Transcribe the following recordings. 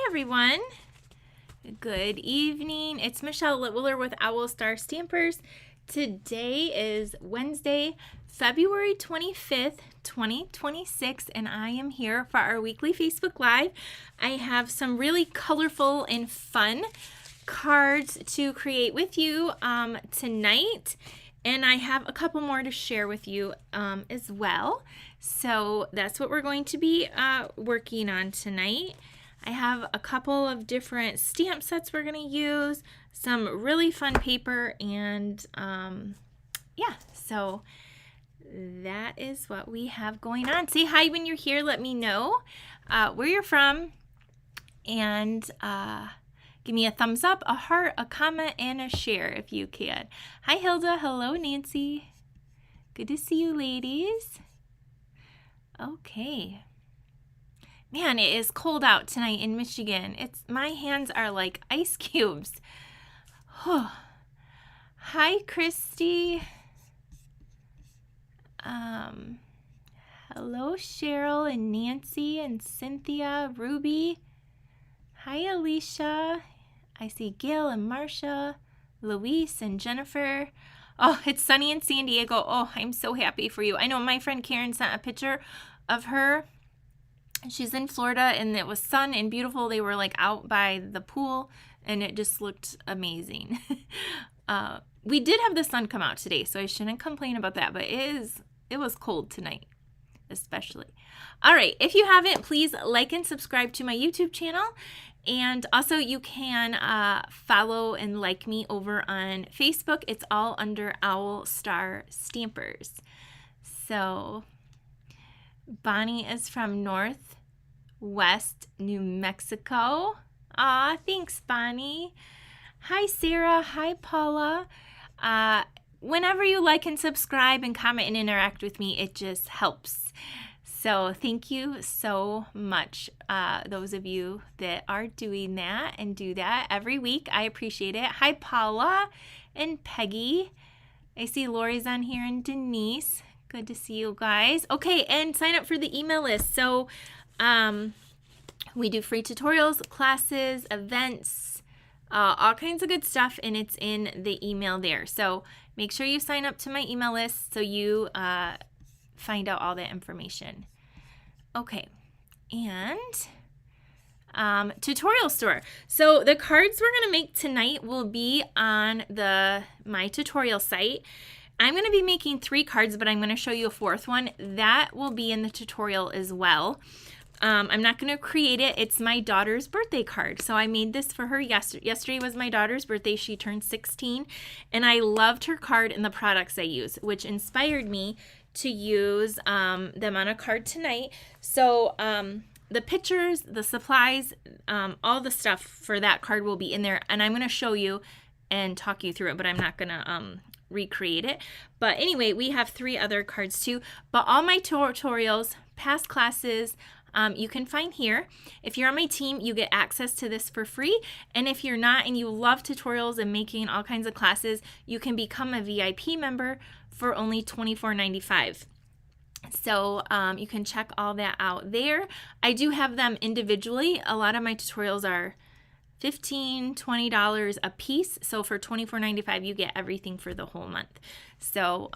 everyone. Good evening. It's Michelle Litwiller with Owl Star Stampers. Today is Wednesday, February 25th, 2026, and I am here for our weekly Facebook Live. I have some really colorful and fun cards to create with you tonight, and I have a couple more to share with you as well. So that's what we're going to be working on tonight. I have a couple of different stamp sets we're going to use, some really fun paper, and yeah, so that is what we have going on. Say hi when you're here. Let me know where you're from, and give me a thumbs up, a heart, a comment, and a share if you can. Hi, Hilda. Hello, Nancy. Good to see you, ladies. Okay. Man, it is cold out tonight in Michigan. My hands are like ice cubes. Hi, Christy. Hello, Cheryl and Nancy and Cynthia, Ruby. Hi, Alicia. I see Gail and Marcia, Luis and Jennifer. Oh, it's sunny in San Diego. Oh, I'm so happy for you. I know my friend Karen sent a picture of her. She's in Florida, and it was sun and beautiful. They were like out by the pool, and it just looked amazing. We did have the sun come out today, so I shouldn't complain about that, but it was cold tonight, especially. All right, if you haven't, please like and subscribe to my YouTube channel, and also you can follow and like me over on Facebook. It's all under Owl Star Stampers. So Bonnie is from Northwest New Mexico. Aw, thanks, Bonnie. Hi, Sarah. Hi, Paula. Whenever you like and subscribe and comment and interact with me, it just helps. So thank you so much, those of you that are doing that and do that every week. I appreciate it. Hi, Paula and Peggy. I see Lori's on here and Denise. Good to see you guys. Okay, and sign up for the email list. So we do free tutorials, classes, events, all kinds of good stuff, and it's in the email there. So make sure you sign up to my email list so you find out all that information. Okay, and tutorial store. So the cards we're going to make tonight will be on my tutorial site. I'm going to be making 3 cards, but I'm going to show you a 4th one. That will be in the tutorial as well. I'm not going to create it. It's my daughter's birthday card. So I made this for her yesterday. Yesterday was my daughter's birthday. She turned 16, and I loved her card and the products I use, which inspired me to use them on a card tonight. So the pictures, the supplies, all the stuff for that card will be in there, and I'm going to show you and talk you through it, but I'm not going to recreate it. But anyway, we have 3 other cards too, but all my tutorials, past classes, you can find here. If you're on my team, you get access to this for free, and if you're not and you love tutorials and making all kinds of classes, you can become a VIP member for only $24.95. So you can check all that out there. I do have them individually. A lot of my tutorials are $15, $20 a piece. So for $24.95, you get everything for the whole month. So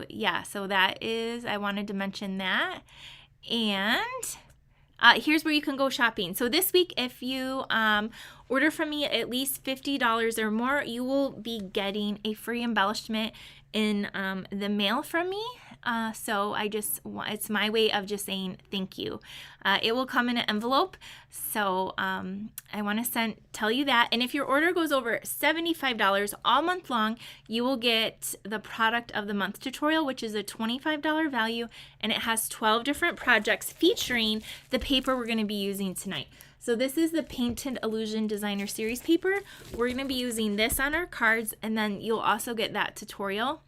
yeah, so that is, I wanted to mention that. And here's where you can go shopping. So this week, if you order from me at least $50 or more, you will be getting a free embellishment in the mail from me. So it's my way of just saying thank you. It will come in an envelope. So I want to tell you that. And if your order goes over $75 all month long, you will get the product of the month tutorial, which is a $25 value. And it has 12 different projects featuring the paper we're going to be using tonight. So this is the Painted Illusion Designer Series paper. We're going to be using this on our cards, and then you'll also get that tutorial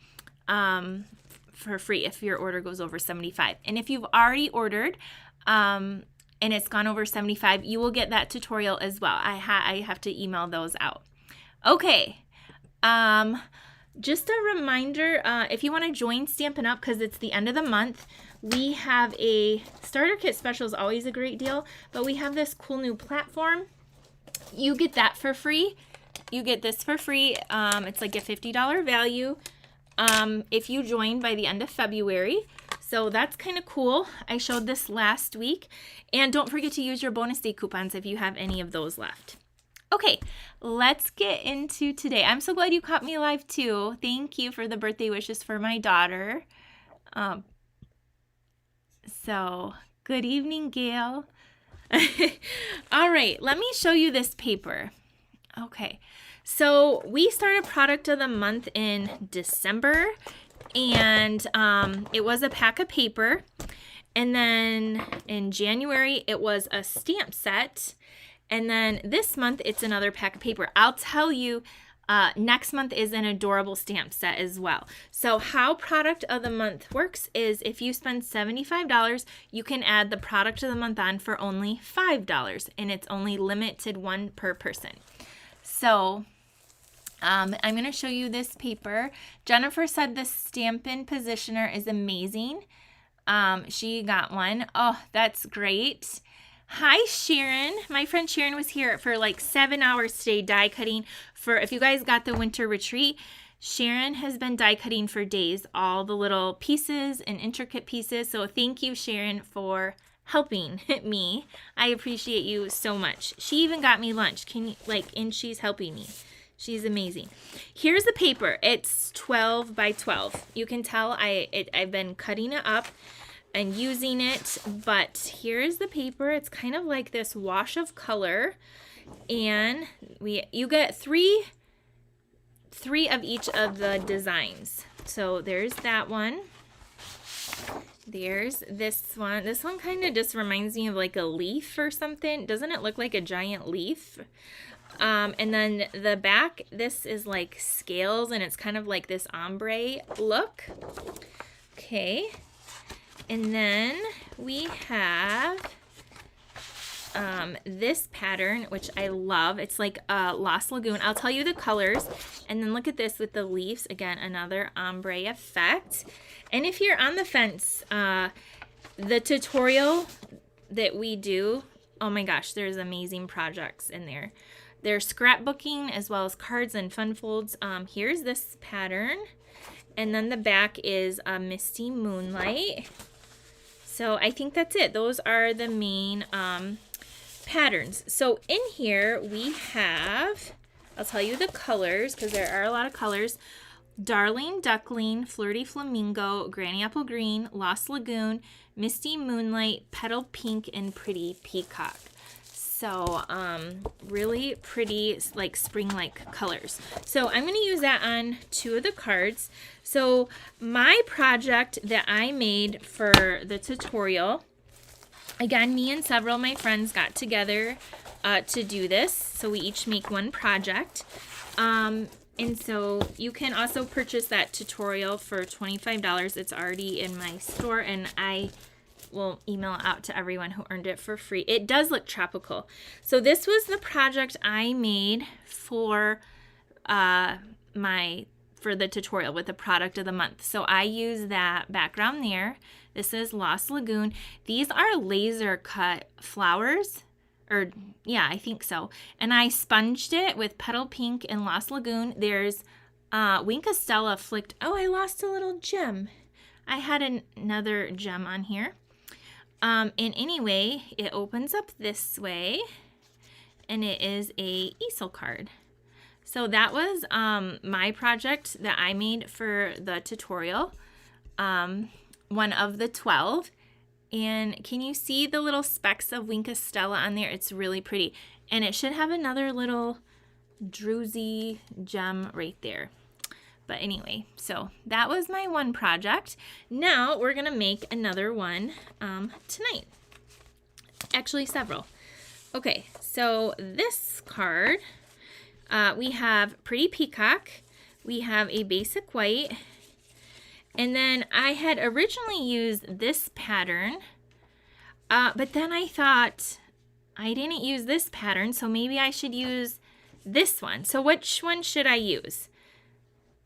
for free if your order goes over $75. And if you've already ordered and it's gone over $75, you will get that tutorial as well. I have to email those out. Okay. Just a reminder, if you want to join Stampin' Up, because it's the end of the month, we have a starter kit special is always a great deal, but we have this cool new platform. You get that for free. You get this for free. It's like a $50 value if you join by the end of February. So that's kind of cool. I showed this last week. And don't forget to use your bonus day coupons if you have any of those left. Okay, let's get into today. I'm so glad you caught me live too. Thank you for the birthday wishes for my daughter. So good evening, Gail. All right, let me show you this paper. Okay, so we started product of the month in December, and it was a pack of paper. And then in January, it was a stamp set. And then this month, it's another pack of paper. I'll tell you, next month is an adorable stamp set as well. So how product of the month works is if you spend $75, you can add the product of the month on for only $5. And it's only limited one per person. So I'm going to show you this paper. Jennifer said the Stampin' Positioner is amazing. She got one. Oh, that's great. Hi, Sharon. My friend Sharon was here for like 7 hours today die cutting for, if you guys got the winter retreat, Sharon has been die cutting for days, all the little pieces and intricate pieces. So thank you, Sharon, for helping me. I appreciate you so much. She even got me lunch. And she's helping me. She's amazing. Here's the paper. It's 12 by 12. You can tell I've been cutting it up and using it, but here's the paper. It's kind of like this wash of color, and you get three of each of the designs. So there's that one. There's this one. This one kind of just reminds me of like a leaf or something. Doesn't it look like a giant leaf? And then the back, this is like scales, and it's kind of like this ombre look. Okay. And then we have this pattern, which I love. It's like a Lost Lagoon. I'll tell you the colors. And then look at this with the leaves. Again, another ombre effect. And if you're on the fence, the tutorial that we do, oh my gosh, there's amazing projects in there. There's scrapbooking as well as cards and fun folds. Here's this pattern. And then the back is a Misty Moonlight. So I think that's it. Those are the main patterns. So in here we have, I'll tell you the colors because there are a lot of colors. Darling Duckling, Flirty Flamingo, Granny Apple Green, Lost Lagoon, Misty Moonlight, Petal Pink, and Pretty Peacock. So really pretty, like spring-like colors. So I'm going to use that on 2 of the cards. So my project that I made for the tutorial, again, me and several of my friends got together to do this. So we each make one project. And so you can also purchase that tutorial for $25. It's already in my store, and I will email it out to everyone who earned it for free. It does look tropical. So this was the project I made for the tutorial with the product of the month. So I use that background there. This is Lost Lagoon. These are laser cut flowers, or yeah, I think so. And I sponged it with Petal Pink and Lost Lagoon. There's Winka Stella flicked. Oh, I lost a little gem. I had another gem on here. And anyway, it opens up this way, and it is a easel card. So that was my project that I made for the tutorial, one of the 12. And can you see the little specks of Winka Stella on there? It's really pretty. And it should have another little druzy gem right there. But anyway, so that was my one project. Now we're going to make another one tonight. Actually, several. Okay, so this card, we have Pretty Peacock. We have a basic white. And then I had originally used this pattern, but then I thought I didn't use this pattern, so maybe I should use this one. So which one should I use?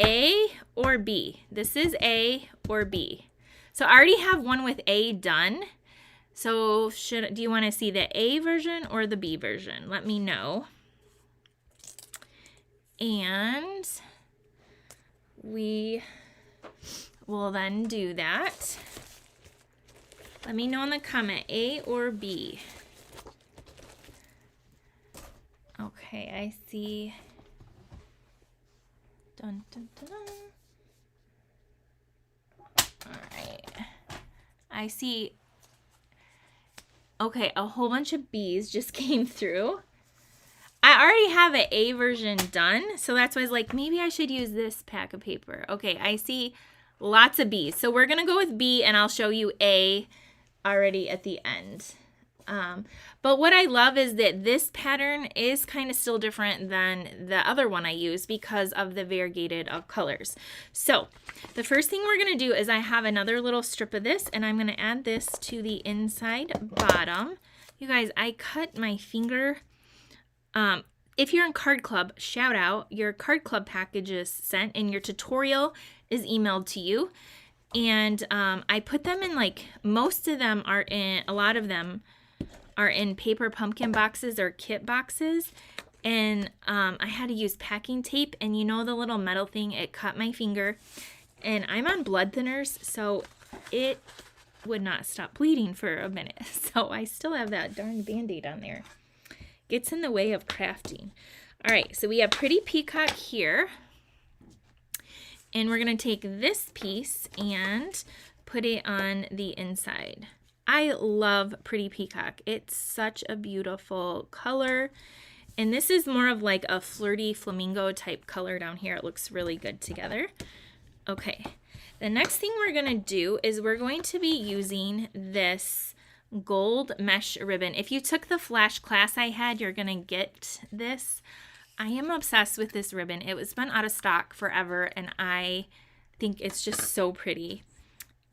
A or B? This is A or B. So I already have one with A done. So do you want to see the A version or the B version? Let me know. And we will then do that. Let me know in the comment, A or B. Okay, I see. Dun, dun, dun, dun. All right. I see. Okay, a whole bunch of B's just came through. I already have an A version done, so that's why I was like, maybe I should use this pack of paper. Okay, I see lots of B's. So we're going to go with B, and I'll show you A already at the end. But what I love is that this pattern is kind of still different than the other one I used because of the variegated colors. So the first thing we're going to do is I have another little strip of this, and I'm going to add this to the inside bottom. You guys, I cut my finger. If you're in Card Club, shout out. Your Card Club package is sent and your tutorial is emailed to you. And I put them in, like, most of them are in, a lot of them are in paper pumpkin boxes or kit boxes. And I had to use packing tape, and you know the little metal thing, it cut my finger. And I'm on blood thinners, so it would not stop bleeding for a minute. So I still have that darn Band-Aid on there. Gets in the way of crafting. All right, so we have Pretty Peacock here. And we're going to take this piece and put it on the inside. I love Pretty Peacock. It's such a beautiful color. And this is more of like a flirty flamingo type color down here. It looks really good together. Okay, the next thing we're going to do is we're going to be using this gold mesh ribbon. If you took the flash class I had, you're going to get this. I am obsessed with this ribbon. It was been out of stock forever, and I think it's just so pretty.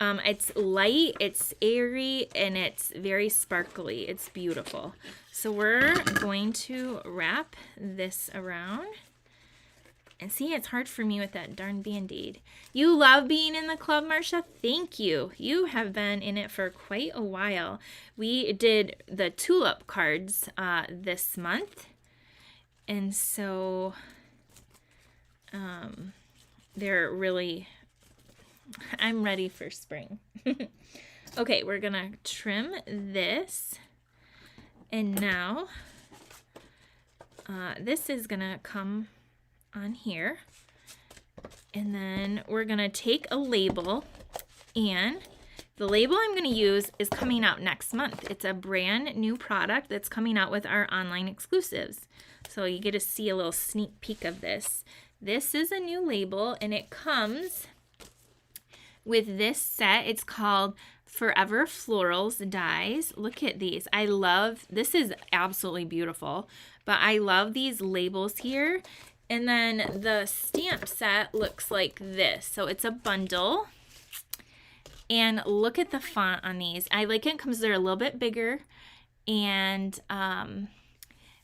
It's light, it's airy, and it's very sparkly. It's beautiful. So we're going to wrap this around. And see, it's hard for me with that darn Band-Aid. You love being in the club, Marcia? Thank you. You have been in it for quite a while. We did the tulip cards this month. And so they're really, I'm ready for spring. Okay, we're going to trim this. And now this is going to come on here, and then we're gonna take a label, and the label I'm gonna use is coming out next month. It's a brand new product that's coming out with our online exclusives, so you get to see a little sneak peek of this. This is a new label, and it comes with this set. It's called Forever Florals Dies. Look at these. I love, this is absolutely beautiful, but I love these labels here. And then the stamp set looks like this. So it's a bundle. And look at the font on these. I like it because they're a little bit bigger. And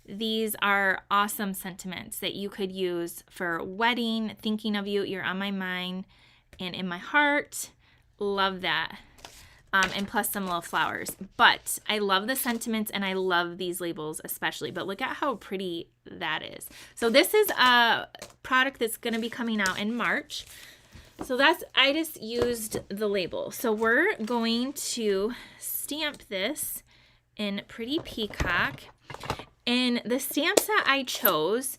these are awesome sentiments that you could use for wedding, thinking of you, you're on my mind and in my heart. Love that. And plus some little flowers. But I love the sentiments, and I love these labels especially. But look at how pretty that is. So this is a product that's going to be coming out in March. So that's, I just used the label. So we're going to stamp this in Pretty Peacock. And the stamps that I chose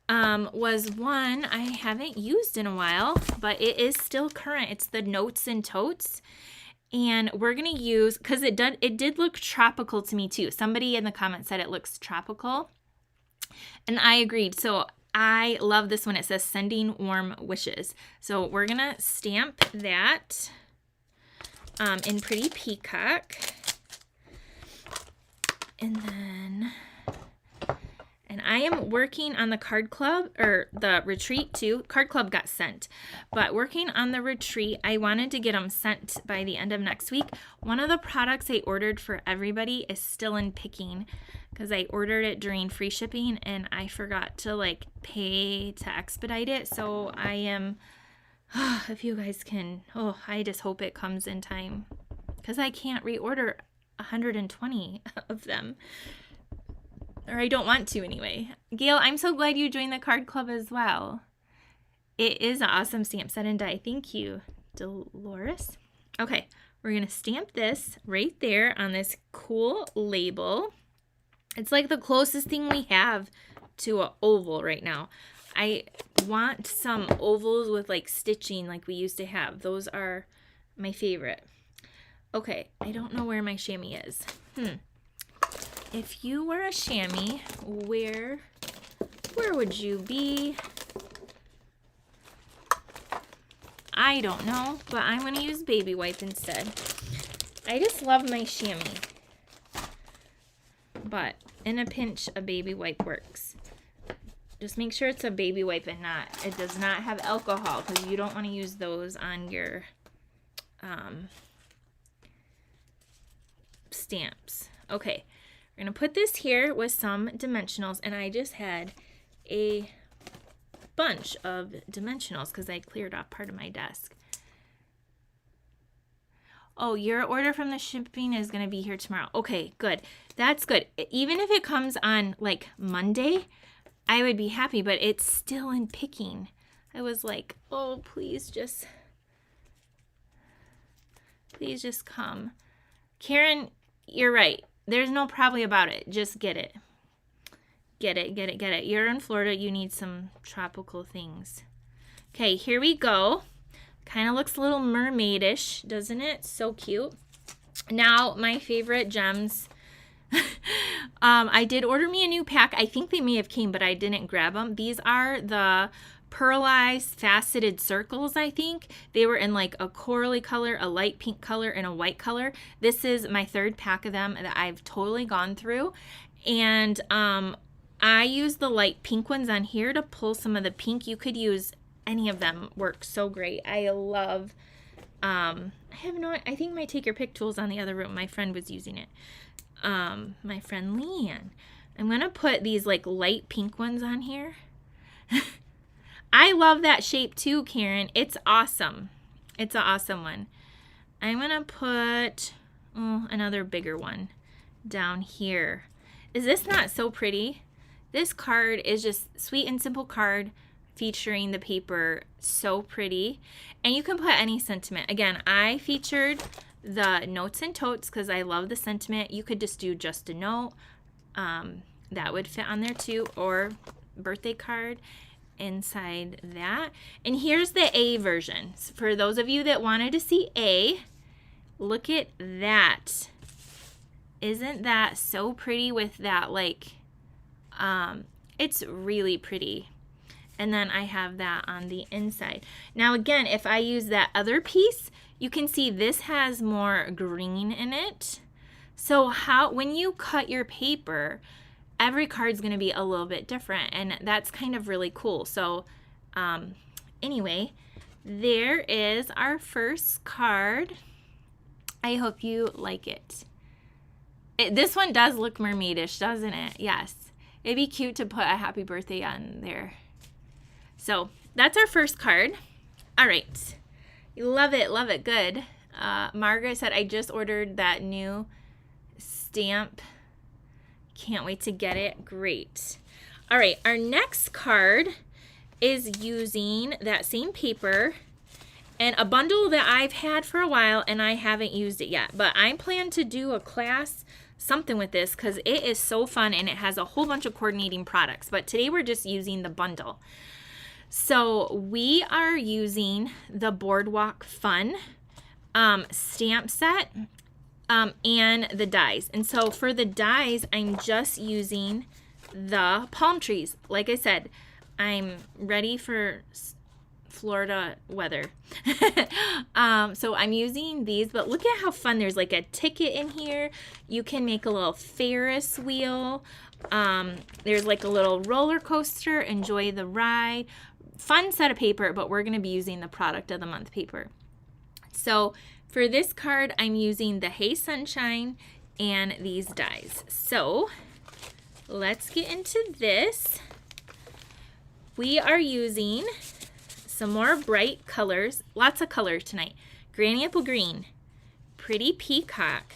was one I haven't used in a while, but it is still current. It's the Notes and Totes. And we're going to use, because it did look tropical to me too. Somebody in the comments said it looks tropical. And I agreed. So I love this one. It says Sending Warm Wishes. So we're going to stamp that in Pretty Peacock. And then, and I am working on the Card Club, or the retreat too. Card Club got sent, but working on the retreat, I wanted to get them sent by the end of next week. One of the products I ordered for everybody is still in picking because I ordered it during free shipping and I forgot to like pay to expedite it. So I am If you guys can, oh, I just hope it comes in time because I can't reorder 120 of them. Or I don't want to anyway. Gail, I'm so glad you joined the card club as well. It is an awesome stamp set and die. Thank you, Dolores. Okay, we're going to stamp this right there on this cool label. It's like the closest thing we have to an oval right now. I want some ovals with like stitching like we used to have. Those are my favorite. Okay, I don't know where my chamois is. If you were a chamois, where would you be? I don't know, but I'm going to use baby wipe instead. I just love my chamois. But in a pinch, a baby wipe works. Just make sure it's a baby wipe and it does not have alcohol because you don't want to use those on your stamps. Okay, we're going to put this here with some dimensionals, and I just had a bunch of dimensionals because I cleared off part of my desk. Oh, your order from the shipping is going to be here tomorrow. Okay, good. That's good. Even if it comes on like Monday, I would be happy, but it's still in picking. I was like, oh, please just come. Karen, you're right. There's no probably about it. Just get it. Get it, get it, get it. You're in Florida. You need some tropical things. Okay, here we go. Kind of looks a little mermaidish, doesn't it? So cute. Now, my favorite gems. I did order me a new pack. I think they may have came, but I didn't grab them. These are the pearlized faceted circles, I think. They were in like a corally color, a light pink color, and a white color. This is my third pack of them that I've totally gone through. And I use the light pink ones on here to pull some of the pink. You could use any of them. Works so great. I love, I think my take your pick tool's on the other room. My friend was using it. My friend Leanne. I'm going to put these like light pink ones on here. I love that shape too, Karen. It's awesome. It's an awesome one. I'm going to put another bigger one down here. Is this not so pretty? This card is just sweet and simple card featuring the paper. So pretty. And you can put any sentiment. Again, I featured the notes and totes because I love the sentiment. You could just do just a note. That would fit on there too. Or birthday card inside that. And here's the A version. For those of you that wanted to see A, look at that. Isn't that so pretty with that like, it's really pretty. And then I have that on the inside. Now again, if I use that other piece, you can see this has more green in it. So when you cut your paper, every card's going to be a little bit different, and that's kind of really cool. So anyway, there is our first card. I hope you like it. This one does look mermaidish, doesn't it? Yes. It'd be cute to put a happy birthday on there. So that's our first card. All right. Love it. Love it. Good. Margaret said, I just ordered that new stamp. Can't wait to get it. Great. All right. Our next card is using that same paper and a bundle that I've had for a while and I haven't used it yet. But I plan to do a class, something with this, because it is so fun and it has a whole bunch of coordinating products. But today we're just using the bundle. So we are using the Boardwalk Fun stamp set and the dies. And so for the dies, I'm just using the palm trees. Like I said, I'm ready for Florida weather. So I'm using these, but look at how fun. There's like a ticket in here. You can make a little Ferris wheel. There's like a little roller coaster. Enjoy the ride. Fun set of paper, but we're going to be using the product of the month paper. So for this card, I'm using the Hey Sunshine and these dies. So let's get into this. We are using some more bright colors, lots of colors tonight. Granny Apple Green, Pretty Peacock.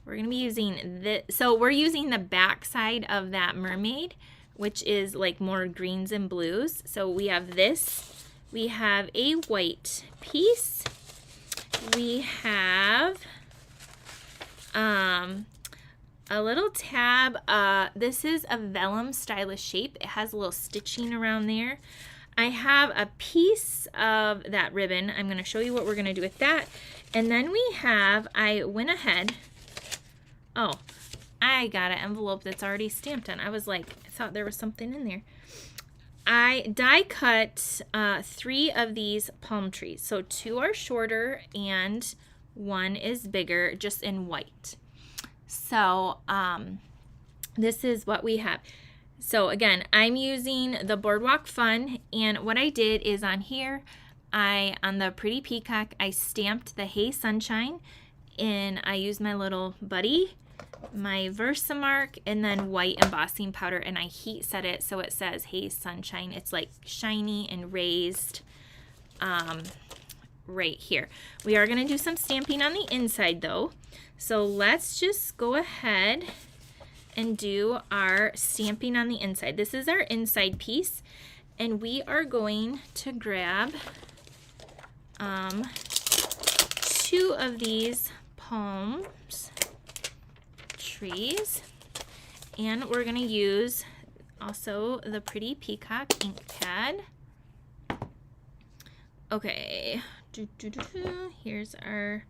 We're going to be using this. So we're using the back side of that mermaid, which is like more greens and blues. So we have this. We have a white piece. We have a little tab. This is a vellum stylish shape. It has a little stitching around there. I have a piece of that ribbon. I'm going to show you what we're going to do with that. And then we have, I went ahead. Oh, I got an envelope that's already stamped on. I was like, I thought there was something in there. I die cut 3 of these palm trees. So 2 are shorter and 1 is bigger, just in white. So this is what we have. So again, I'm using the Boardwalk Fun, and what I did is on here, on the Pretty Peacock, I stamped the Hey Sunshine, and I used my little buddy, my Versamark, and then white embossing powder, and I heat set it so it says Hey Sunshine. It's like shiny and raised right here. We are going to do some stamping on the inside though, so let's just go ahead and do our stamping on the inside. This is our inside piece, and we are going to grab 2 of these palms trees, and we're going to use also the Pretty Peacock ink pad. Okay, here's our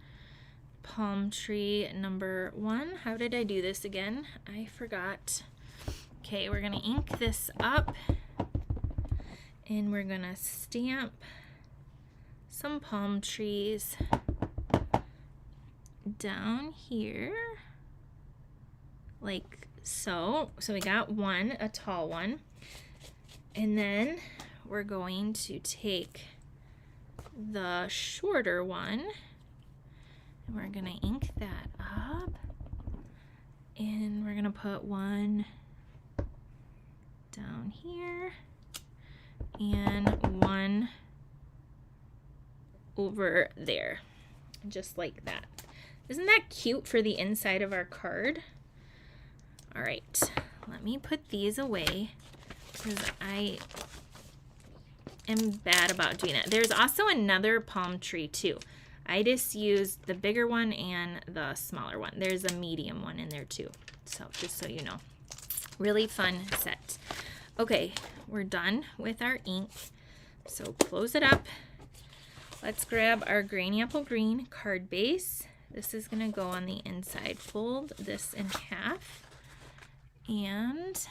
palm tree number 1. How did I do this again? I forgot. Okay, we're going to ink this up, and we're going to stamp some palm trees down here like so. So we got one, a tall one, and then we're going to take the shorter one, and we're gonna ink that up, and we're gonna put one down here and one over there, just like that. Isn't that cute for the inside of our card? All right, let me put these away because I am bad about doing it. There's also another palm tree too. I just used the bigger one and the smaller one. There's a medium one in there too. So just so you know, really fun set. Okay, we're done with our ink. So close it up. Let's grab our Granny Apple Green card base. This is gonna go on the inside. Fold this in half. And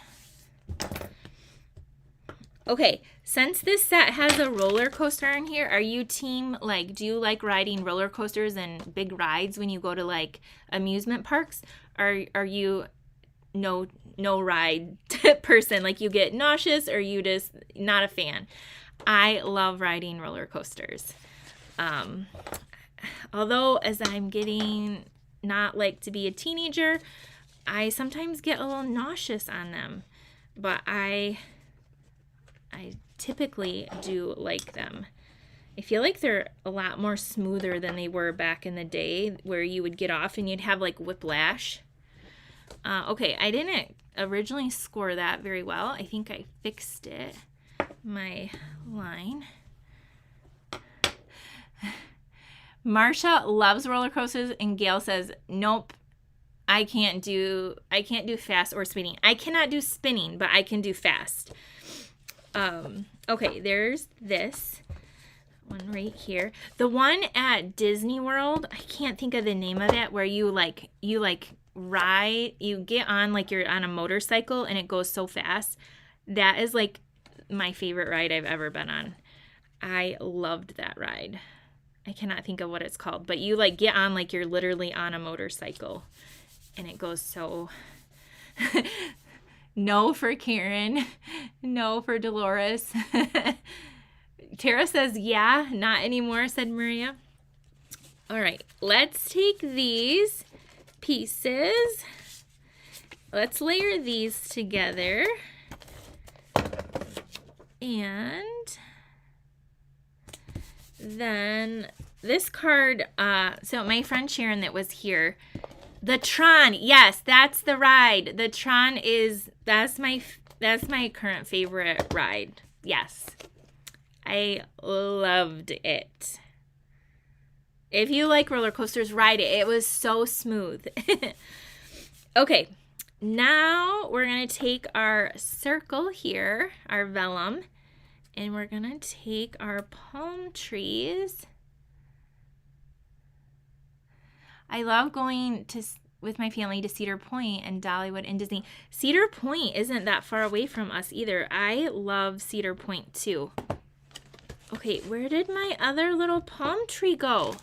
okay, since this set has a roller coaster in here, are you team, like, do you like riding roller coasters and big rides when you go to like amusement parks? Are you no ride person, like you get nauseous, or you just not a fan? I love riding roller coasters. Although as I'm getting not like to be a teenager, I sometimes get a little nauseous on them, but I typically do like them. I feel like they're a lot more smoother than they were back in the day, where you would get off and you'd have like whiplash. Okay, I didn't originally score that very well. I think I fixed it. My line. Marsha loves roller coasters, and Gail says, nope, I can't do fast or spinning. I cannot do spinning, but I can do fast. Okay, there's this one right here. The one at Disney World, I can't think of the name of it, where you ride, you get on like you're on a motorcycle and it goes so fast. That is like my favorite ride I've ever been on. I loved that ride. I cannot think of what it's called, but you like get on like you're literally on a motorcycle and it goes so. No for Karen. No for Dolores. Tara says, yeah, not anymore, said Maria. All right, let's take these pieces. Let's layer these together. And then this card, so my friend Sharon that was here, the Tron, yes, that's the ride. The Tron that's my current favorite ride. Yes. I loved it. If you like roller coasters, ride it. It was so smooth. Okay, now we're going to take our circle here, our vellum, and we're going to take our palm trees. I love going with my family to Cedar Point and Dollywood and Disney. Cedar Point isn't that far away from us either. I love Cedar Point too. Okay, where did my other little palm tree go?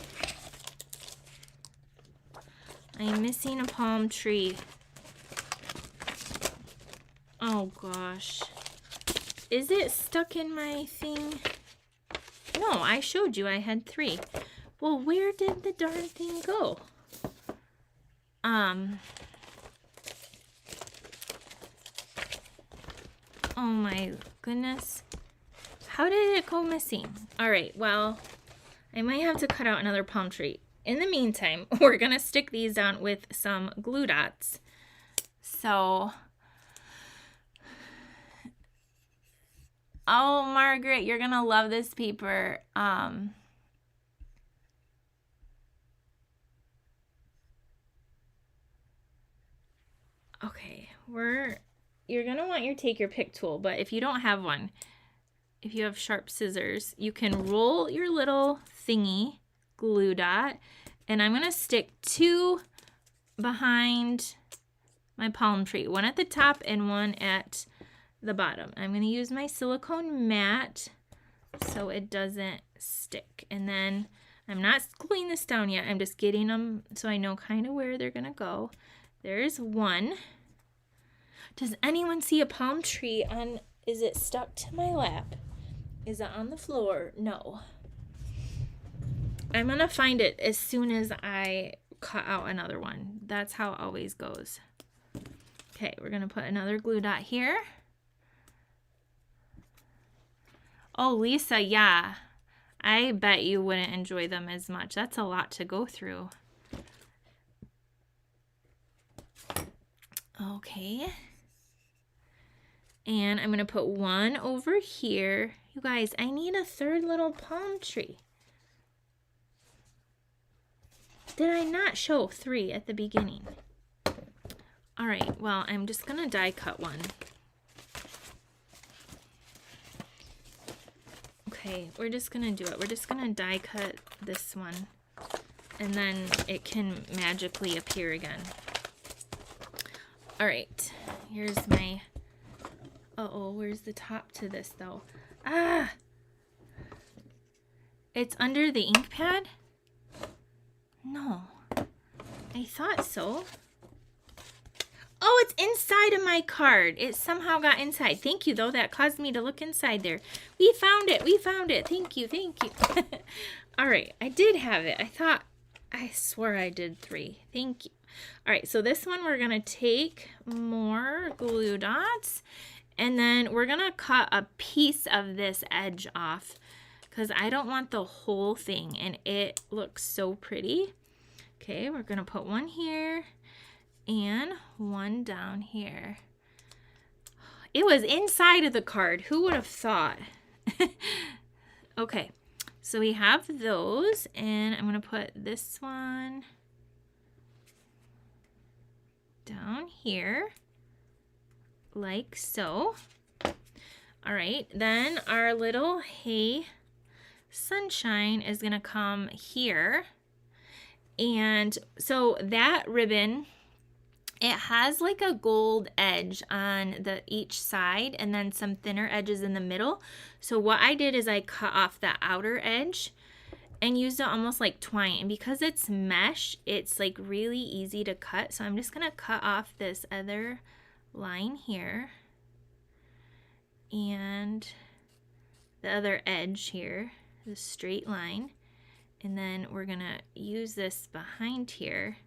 I'm missing a palm tree. Oh gosh. Is it stuck in my thing? No, I showed you I had 3. Well, where did the darn thing go? Oh my goodness. How did it go missing? All right, well, I might have to cut out another palm tree. In the meantime, we're going to stick these down with some glue dots. So, oh, Margaret, you're going to love this paper. Okay, you're going to want your take your pick tool, but if you don't have one, if you have sharp scissors, you can roll your little thingy glue dot, and I'm going to stick 2 behind my palm tree, one at the top and one at the bottom. I'm going to use my silicone mat so it doesn't stick, and then I'm not gluing this down yet. I'm just getting them so I know kind of where they're going to go. There's one. Does anyone see a palm tree on? Is it stuck to my lap? Is it on the floor? No. I'm going to find it as soon as I cut out another one. That's how it always goes. Okay, we're going to put another glue dot here. Oh, Lisa, yeah. I bet you wouldn't enjoy them as much. That's a lot to go through. Okay. And I'm going to put one over here. You guys, I need a third little palm tree. Did I not show 3 at the beginning? All right, well, I'm just going to die cut one. Okay, we're just going to do it. We're just going to die cut this one, and then it can magically appear again. All right, here's my... Uh-oh, where's the top to this, though? Ah! It's under the ink pad? No. I thought so. Oh, it's inside of my card. It somehow got inside. Thank you, though. That caused me to look inside there. We found it. We found it. Thank you. Thank you. All right. I did have it. I swore I did 3. Thank you. All right. So this one, we're going to take more glue dots. And then we're going to cut a piece of this edge off because I don't want the whole thing, and it looks so pretty. Okay, we're going to put one here and one down here. It was inside of the card. Who would have thought? Okay, so we have those, and I'm going to put this one down here. Like so. All right, then our little Hey Sunshine is going to come here. And so that ribbon, it has like a gold edge on each side and then some thinner edges in the middle. So what I did is I cut off the outer edge and used it almost like twine. And because it's mesh, it's like really easy to cut. So I'm just going to cut off this other line here and the other edge here, the straight line, and then we're gonna use this behind here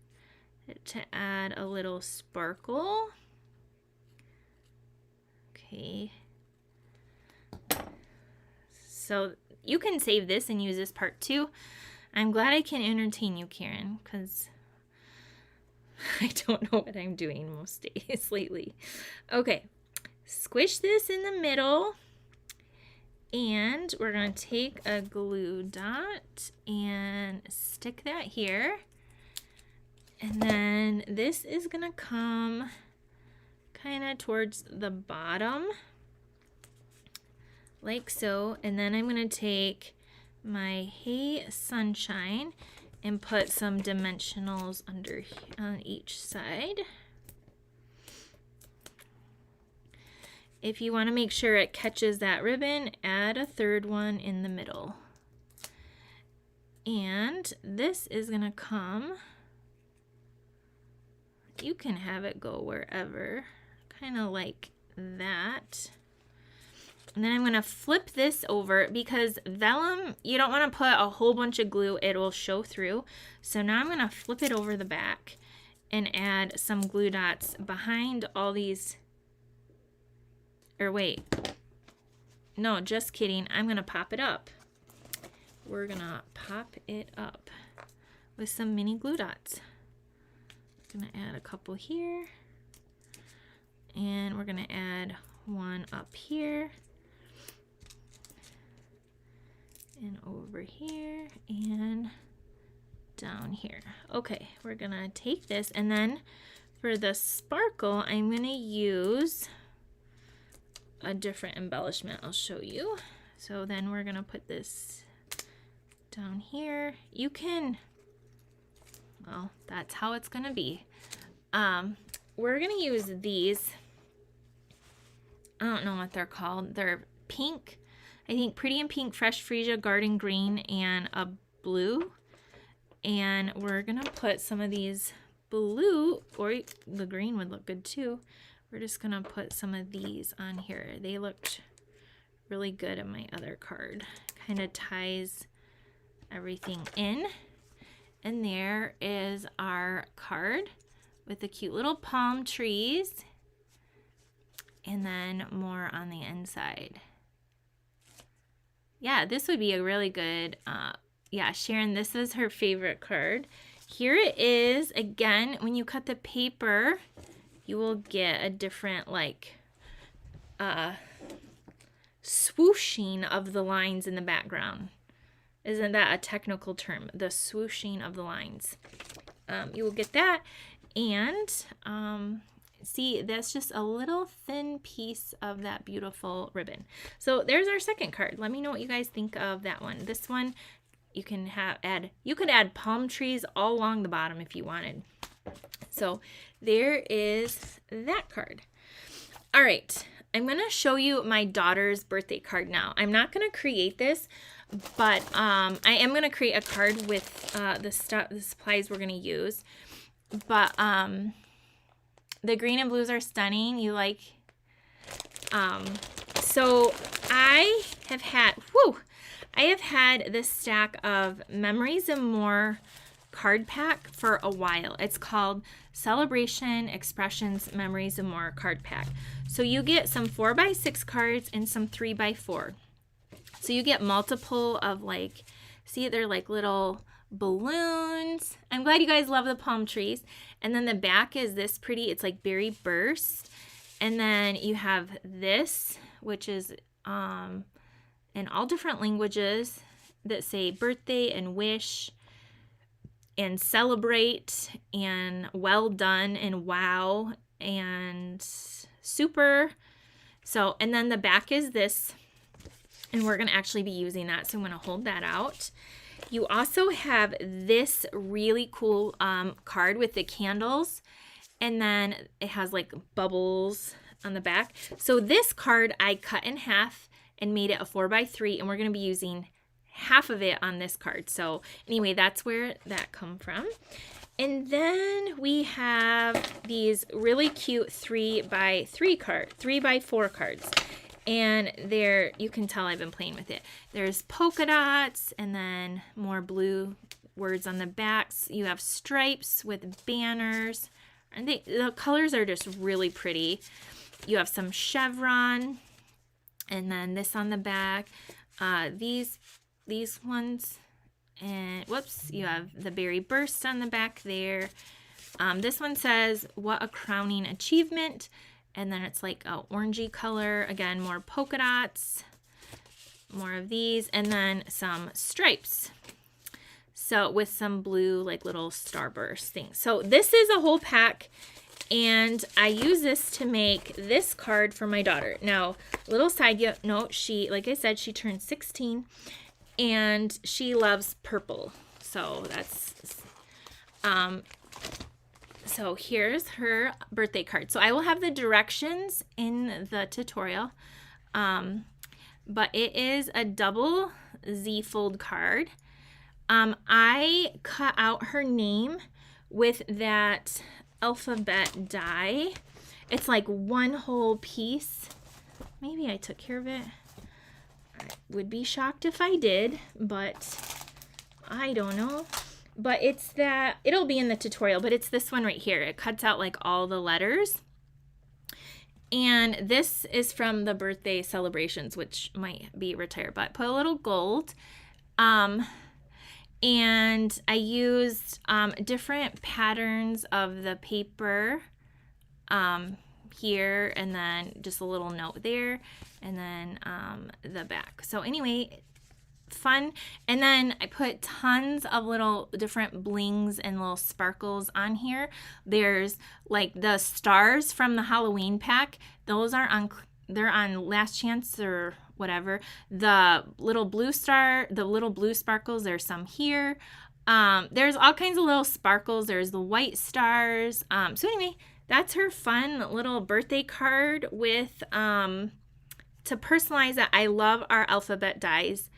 to add a little sparkle. Okay, so you can save this and use this part too. I'm glad I can entertain you, Karen, because I don't know what I'm doing most days lately. Okay, squish this in the middle, and we're going to take a glue dot and stick that here. And then this is going to come kind of towards the bottom, like so. And then I'm going to take my Hey Sunshine and put some dimensionals under on each side. If you want to make sure it catches that ribbon, add a third one in the middle. And this is going to come, you can have it go wherever, kind of like that. And then I'm going to flip this over because vellum, you don't want to put a whole bunch of glue. It will show through. So now I'm going to flip it over the back and add some glue dots behind all these. Or wait. No, just kidding. I'm going to pop it up. We're going to pop it up with some mini glue dots. I'm going to add a couple here. And we're going to add one up here. And over here and down here. Okay, we're gonna take this, and then for the sparkle, I'm gonna use a different embellishment. I'll show you. So then we're gonna put this down here. You can, well, that's how it's gonna be. We're gonna use these. I don't know what they're called. They're pink. I think Pretty in Pink, Fresh Freesia, Garden Green, and a blue. And we're going to put some of these blue, or the green would look good too. We're just going to put some of these on here. They looked really good on my other card. Kind of ties everything in. And there is our card with the cute little palm trees. And then more on the inside. Yeah, this would be a really good, yeah, Sharon, this is her favorite card. Here it is. Again, when you cut the paper, you will get a different, like, swooshing of the lines in the background. Isn't that a technical term? The swooshing of the lines. You will get that. And, see, that's just a little thin piece of that beautiful ribbon. So there's our second card. Let me know what you guys think of that one. This one, you can you could add palm trees all along the bottom if you wanted. So there is that card. All right, I'm gonna show you my daughter's birthday card now. I'm not gonna create this, but I am gonna create a card with the supplies we're gonna use. But the green and blues are stunning. You like, so I have had this stack of Memories and More card pack for a while. It's called Celebration Expressions Memories and More card pack. So you get some 4x6 cards and some 3x4. So you get multiple of, like, see, they're like little balloons. I'm glad you guys love the palm trees. And then the back is this pretty, it's like berry burst. And then you have this, which is in all different languages that say birthday and wish and celebrate and well done and wow and super. So, and then the back is this, and we're going to actually be using that. So I'm going to hold that out. You also have this really cool card with the candles, and then it has like bubbles on the back. So this card I cut in half and made it a 4x3, and we're going to be using half of it on this card. So anyway, that's where that come from. And then we have these really cute 3x4 cards. And there, you can tell I've been playing with it. There's polka dots and then more blue words on the backs. You have stripes with banners. And the colors are just really pretty. You have some chevron and then this on the back. These ones, and whoops, you have the berry burst on the back there. This one says, what a crowning achievement. And then it's like a orangey color. Again, more polka dots, more of these, and then some stripes. So with some blue, like little starburst things. So this is a whole pack, and I use this to make this card for my daughter. Now, little side note, she, like I said, she turned 16, and she loves purple. So that's, so here's her birthday card. So I will have the directions in the tutorial, but it is a double Z fold card. I cut out her name with that alphabet die. It's like one whole piece. Maybe I took care of it. I would be shocked if I did, but I don't know. But it's that, it'll be in the tutorial, but it's this one right here. It cuts out like all the letters. And this is from the birthday celebrations, which might be retired, but put a little gold. And I used different patterns of the paper here, and then just a little note there, and then the back. So anyway, fun. And then I put tons of little different blings and little sparkles on here. There's like the stars from the Halloween pack. Those are on, they're on Last Chance or whatever. The little blue star, the little blue sparkles, there's some here. There's all kinds of little sparkles. There's the white stars. So anyway, that's her fun little birthday card with, to personalize it. I love our alphabet dies.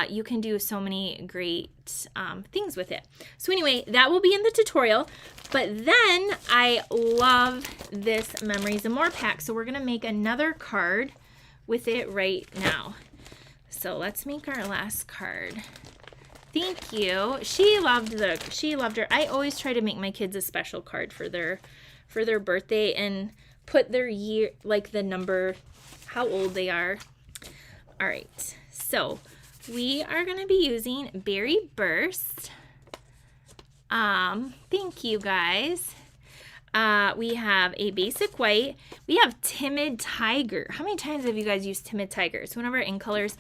You can do so many great things with it. So anyway, that will be in the tutorial. But then I love this Memories and More pack. So we're going to make another card with it right now. So let's make our last card. Thank you. She loved her. I always try to make my kids a special card for their birthday and put their year, like the number, how old they are. All right. So we are going to be using Berry Burst. Thank you guys. We have a basic white. We have Timid Tiger. How many times have you guys used Timid Tiger? It's one of our in colors.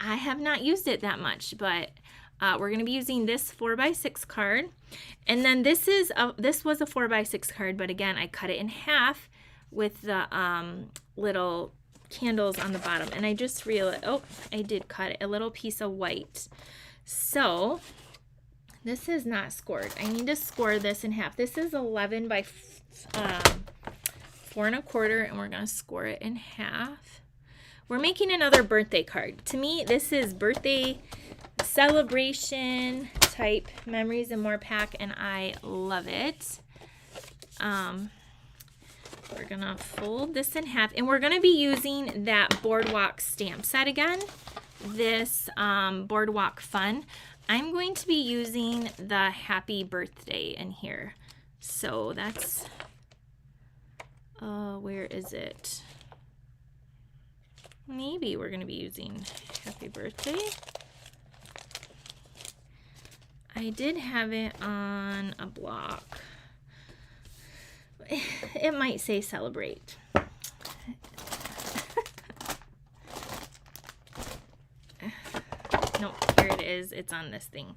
I have not used it that much, but we're going to be using this 4x6 card. And then this was a 4x6 card, but again, I cut it in half with the little candles on the bottom. And I just realized, oh, I did cut a little piece of white. So this is not scored. I need to score this in half. This is 11 by 4 1/4, and we're going to score it in half. We're making another birthday card. To me, this is birthday celebration type Memories and More pack, and I love it. We're going to fold this in half, and we're going to be using that Boardwalk stamp set again, this Boardwalk Fun. I'm going to be using the Happy Birthday in here. So that's, where is it? Maybe we're going to be using Happy Birthday. I did have it on a block. It might say Celebrate. Nope, here it is. It's on this thing.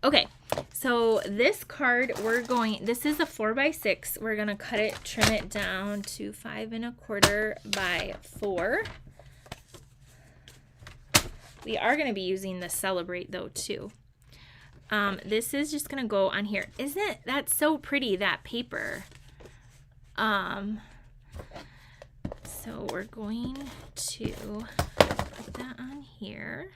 Okay, so this card, this is a 4x6. We're going to cut it, trim it down to 5 1/4 by 4. We are going to be using the Celebrate though too. This is just going to go on here. Isn't that so pretty, that paper? So we're going to put that on here.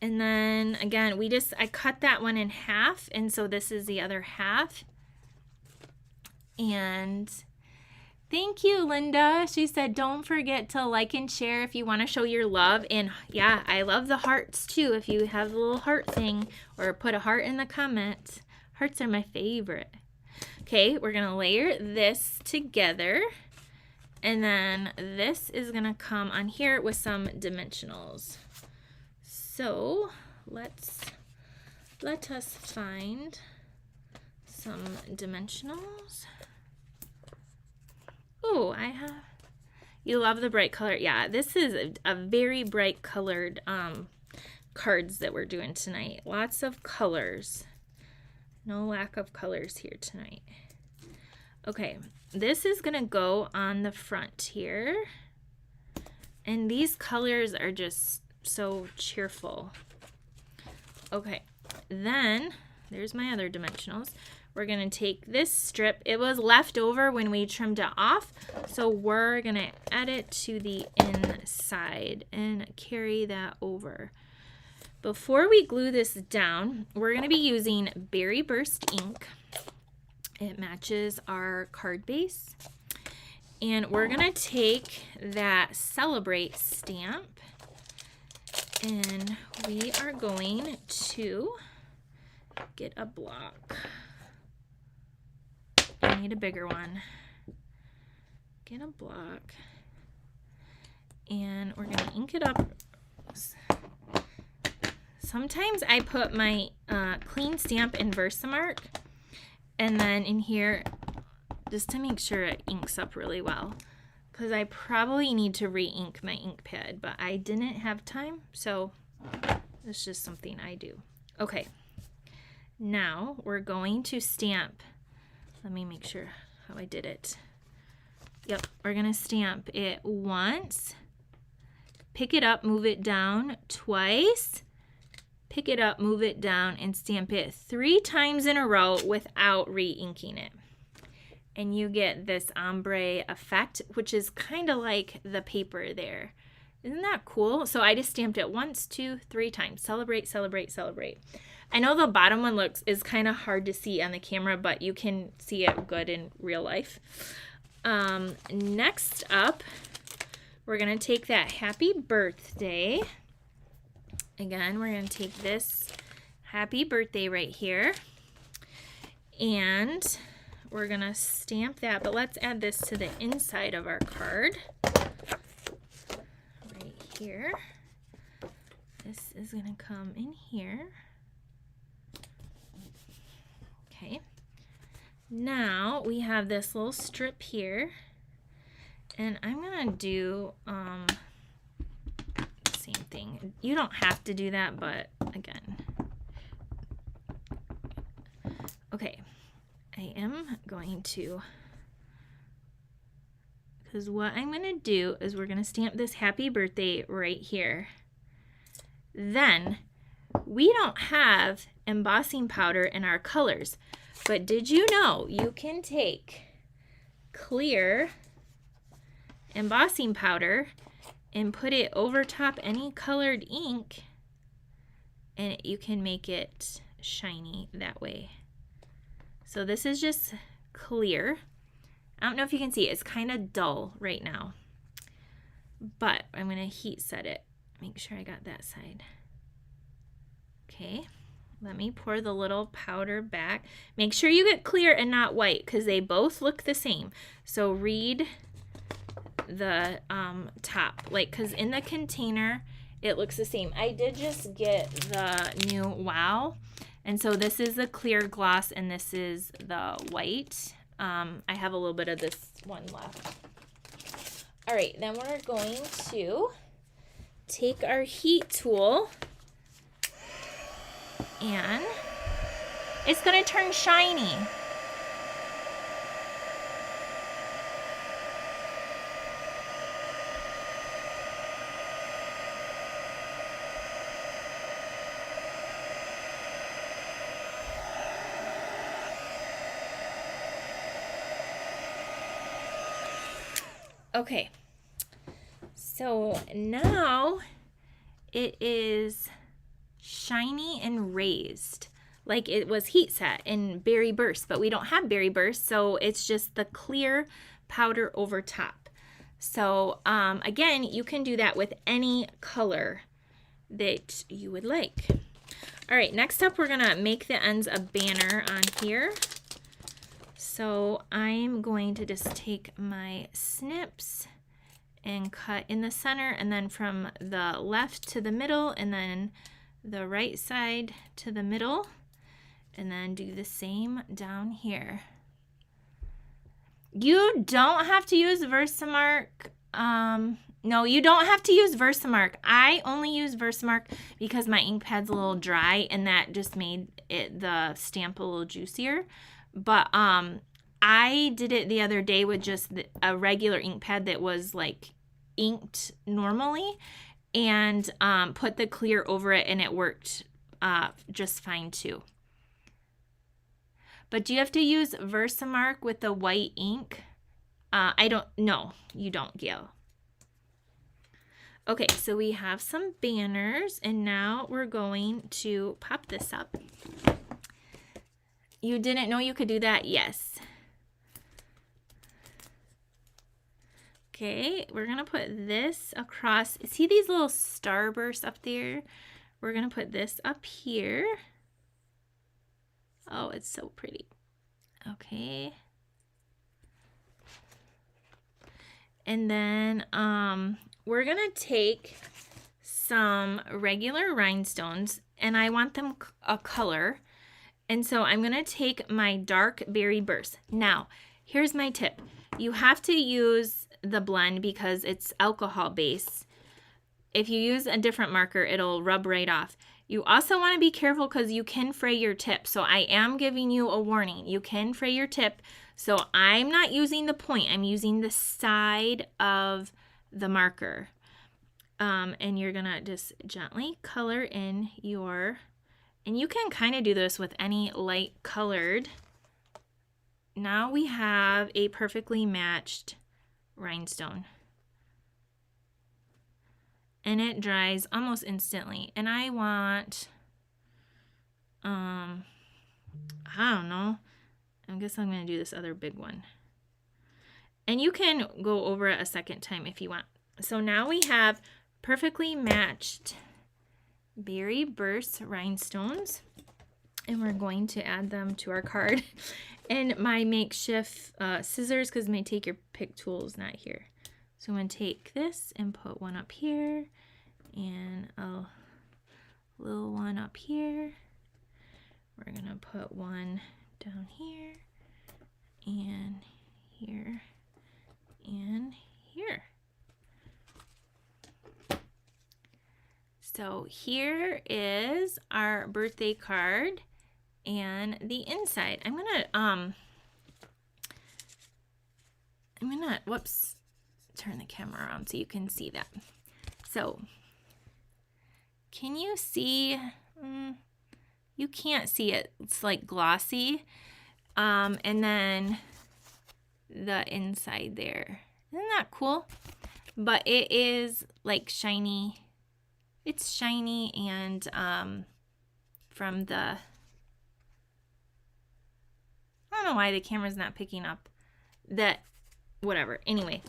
And then again, I cut that one in half, and so this is the other half. And thank you, Linda. She said, don't forget to like and share if you want to show your love. And yeah, I love the hearts too. If you have the little heart thing, or put a heart in the comments. Hearts are my favorite. Okay, we're going to layer this together. And then this is gonna come on here with some dimensionals. So let us find some dimensionals. Oh, you love the bright color. Yeah, this is a very bright colored cards that we're doing tonight. Lots of colors. No lack of colors here tonight. Okay, this is gonna go on the front here. And these colors are just so cheerful. Okay, then there's my other dimensionals. We're gonna take this strip. It was left over when we trimmed it off, so we're gonna add it to the inside and carry that over. Before we glue this down, we're gonna be using Berry Burst ink. It matches our card base. And we're gonna take that Celebrate stamp and we are going to get a block. I need a bigger one. Get a block. And we're gonna ink it up. Sometimes I put my clean stamp in Versamark and then in here just to make sure it inks up really well, because I probably need to re-ink my ink pad, but I didn't have time, so it's just something I do. Okay, now we're going to stamp. Let me make sure how I did it. Yep, we're gonna stamp it once, pick it up, move it down twice, pick it up, move it down, and stamp it 3 times in a row without re-inking it. And you get this ombre effect, which is kind of like the paper there. Isn't that cool? So I just stamped it 1, 2, 3 times. Celebrate, celebrate, celebrate. I know the bottom one is kind of hard to see on the camera, but you can see it good in real life. Next up, we're gonna take that Happy Birthday. Again, we're gonna take this Happy Birthday right here, and we're gonna stamp that, but let's add this to the inside of our card. Right here. This is gonna come in here. Okay. Now we have this little strip here, and I'm gonna do same thing. You don't have to do that, but again. Okay. I am going to, because what I'm going to do is we're going to stamp this Happy Birthday right here. Then, we don't have embossing powder in our colors, but did you know you can take clear embossing powder and put it over top any colored ink, and you can make it shiny that way. So this is just clear. I don't know if you can see it. It's kind of dull right now. But I'm going to heat set it. Make sure I got that side. Okay. Let me pour the little powder back. Make sure you get clear and not white, because they both look the same. So read the top. Because in the container, it looks the same. I did just get the new Wow. And so this is the clear gloss and this is the white. I have a little bit of this one left. All right, then we're going to take our heat tool and it's going to turn shiny. Okay, so now it is shiny and raised, like it was heat set in Berry Burst, but we don't have Berry Burst, so it's just the clear powder over top. So again, you can do that with any color that you would like. All right, next up we're gonna make the ends a banner on here. So I'm going to just take my snips and cut in the center, and then from the left to the middle, and then the right side to the middle, and then do the same down here. You don't have to use Versamark. No, you don't have to use Versamark. I only use Versamark because my ink pad's a little dry, and that just made the stamp a little juicier. But I did it the other day with just a regular ink pad that was like inked normally, and put the clear over it, and it worked just fine too. But do you have to use Versamark with the white ink? No, you don't, Gail. Okay, so we have some banners, and now we're going to pop this up. You didn't know you could do that? Yes. Okay, we're going to put this across. See these little starbursts up there? We're going to put this up here. Oh, it's so pretty. Okay. And then we're going to take some regular rhinestones, and I want them a color. And so I'm going to take my dark berry burst. Now, here's my tip. You have to use the blend because it's alcohol based. If you use a different marker, it'll rub right off. You also want to be careful because you can fray your tip. So I am giving you a warning. You can fray your tip. So I'm not using the point. I'm using the side of the marker. And you're going to just gently color in your, and you can kind of do this with any light colored. Now we have a perfectly matched rhinestone. And it dries almost instantly. And I want, I don't know. I guess I'm going to do this other big one. And you can go over it a second time if you want. So now we have perfectly matched berry burst rhinestones. And we're going to add them to our card. And my makeshift scissors, because my take your pick tool is not here. So I'm going to take this and put one up here and a little one up here. We're going to put one down here and here and here. So here is our birthday card and the inside. I'm going to, whoops. Turn the camera around so you can see that. So, can you see? You can't see it. It's like glossy. And then the inside there. Isn't that cool? But it is like shiny. It's shiny and from the, I don't know why the camera's not picking up that, whatever. Anyway.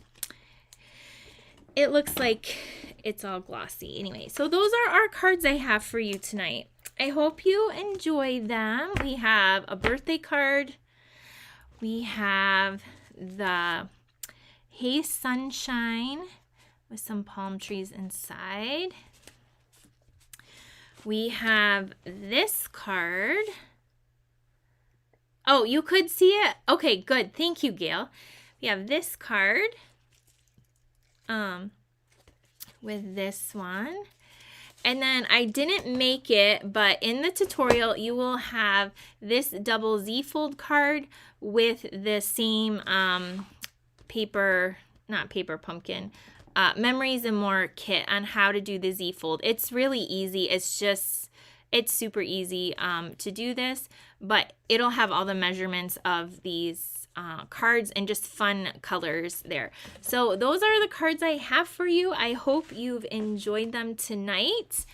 It looks like it's all glossy. Anyway, so those are our cards I have for you tonight. I hope you enjoy them. We have a birthday card. We have the Hey Sunshine with some palm trees inside. We have this card. Oh, you could see it? Okay, good. Thank you, Gail. We have this card. With this one. And then I didn't make it, but in the tutorial you will have this double Z fold card with the same Memories and More kit on how to do the Z fold. It's really easy. It's super easy to do this, but it'll have all the measurements of these cards and just fun colors there. So those are the cards I have for you. I hope you've enjoyed them tonight.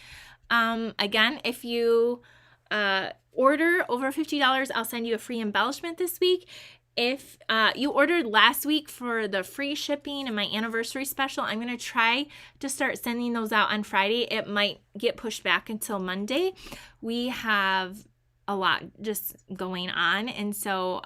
Again, if you order over $50, I'll send you a free embellishment this week. If you ordered last week for the free shipping and my anniversary special, I'm going to try to start sending those out on Friday. It might get pushed back until Monday. We have a lot just going on, and so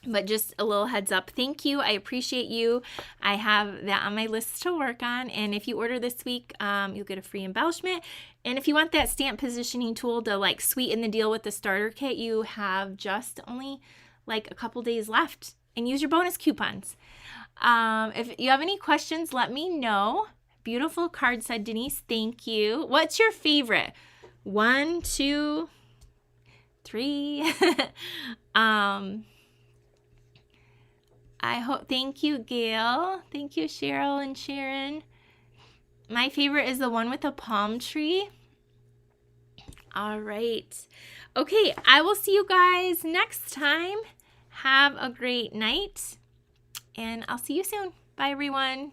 But just a little heads up. Thank you. I appreciate you. I have that on my list to work on. And if you order this week, you'll get a free embellishment. And if you want that stamp positioning tool to like sweeten the deal with the starter kit, you have just only like a couple days left. And use your bonus coupons. If you have any questions, let me know. Beautiful card, said Denise. Thank you. What's your favorite? 1, 2, 3. I hope, thank you, Gail. Thank you, Cheryl and Sharon. My favorite is the one with the palm tree. All right. Okay, I will see you guys next time. Have a great night, and I'll see you soon. Bye, everyone.